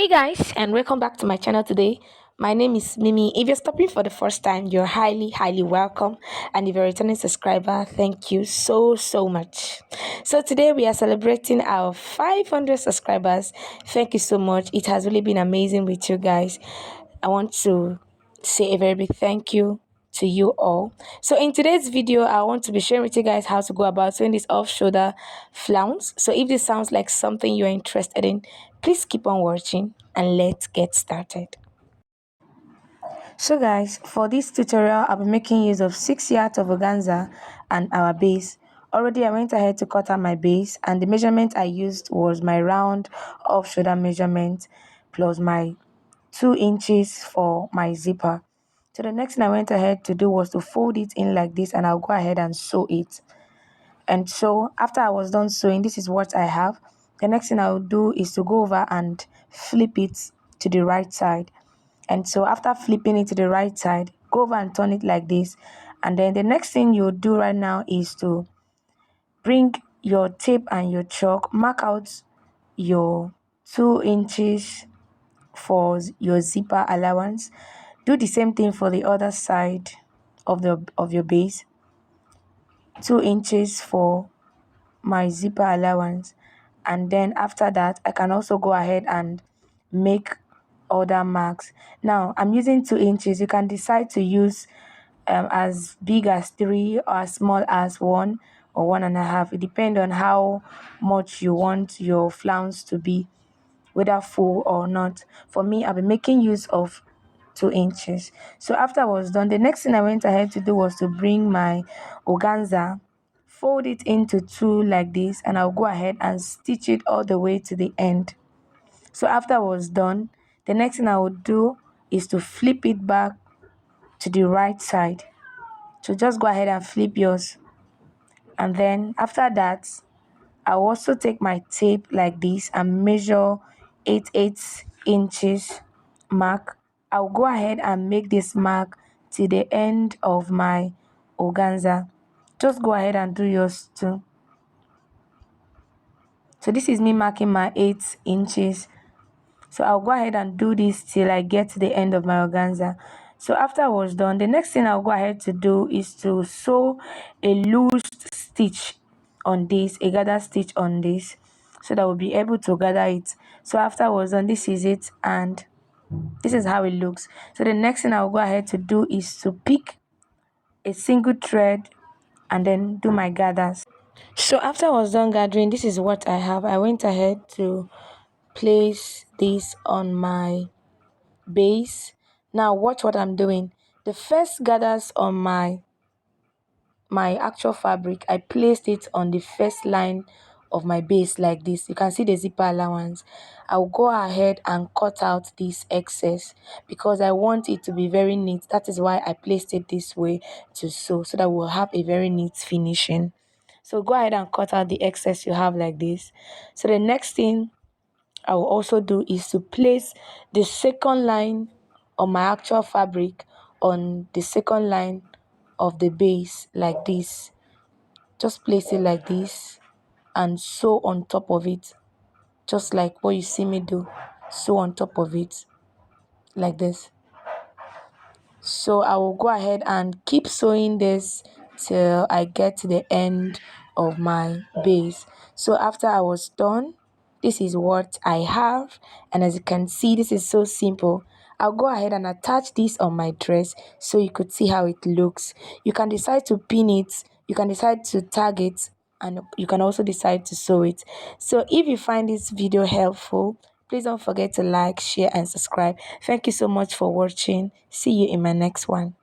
Hey guys, and welcome back to my channel today. My name is Mimi. If you're stopping for the first time, you're highly welcome. And if you're a returning subscriber, thank you so much. So today we are celebrating our 500 subscribers. Thank you so much. It has really been amazing with you guys. I want to say a very big thank you to you all. So in today's video, I want to be sharing with you guys how to go about doing this off-shoulder flounce. So if this sounds like something you're interested in, please keep on watching and let's get started. So guys, for this tutorial, I'll be making use of 6 yards of organza and our base. Already I went ahead to cut out my base, and the measurement I used was my round off-shoulder measurement plus my 2 inches for my zipper. So the next thing I went ahead to do was to fold it in like this, and I'll go ahead and sew it. And so after I was done sewing, this is what I have. The next thing I'll do is to go over and flip it to the right side. And so after flipping it to the right side, go over and turn it like this. And then the next thing you'll do right now is to bring your tape and your chalk, mark out your 2 inches for your zipper allowance. Do the same thing for the other side of your base. 2 inches for my zipper allowance, and then after that I can also go ahead and make other marks. Now I'm using 2 inches. You can decide to use as big as 3 or as small as 1 or 1.5. It depends on how much you want your flounce to be, whether full or not. For me, I'll be making use of 2 inches. So after I was done, the next thing I went ahead to do was to bring my organza, fold it into 2 like this, and I'll go ahead and stitch it all the way to the end. So after I was done, the next thing I would do is to flip it back to the right side. So just go ahead and flip yours, and then after that I'll also take my tape like this and measure 8 inches mark. I'll go ahead and make this mark to the end of my organza. Just go ahead and do yours too. So this is me marking my 8 inches. So I'll go ahead and do this till I get to the end of my organza. So after I was done, the next thing I'll go ahead to do is to sew a loose stitch on this, a gather stitch on this, so that we'll be able to gather it. So after I was done, this is it, and this is how it looks. So the next thing I'll go ahead to do is to pick a single thread and then do my gathers. So after I was done gathering, this is what I have. I went ahead to place this on my base. Now watch what I'm doing. The first gathers on my actual fabric, I placed it on the first line of my base like this. You can see the zipper allowance. I'll go ahead and cut out this excess because I want it to be very neat. That is why I placed it this way to sew, so that we'll have a very neat finishing. So go ahead and cut out the excess you have like this. So the next thing I will also do is to place the second line on my actual fabric on the second line of the base like this. Just place it like this and sew on top of it, just like what you see me do. Sew on top of it like this. So I will go ahead and keep sewing this till I get to the end of my base. So after I was done, this is what I have, and as you can see, this is so simple. I'll go ahead and attach this on my dress so you could see how it looks. You can decide to pin it, you can decide to tag it, and you can also decide to sew it. So if you find this video helpful, please don't forget to like, share, and subscribe. Thank you so much for watching. See you in my next one.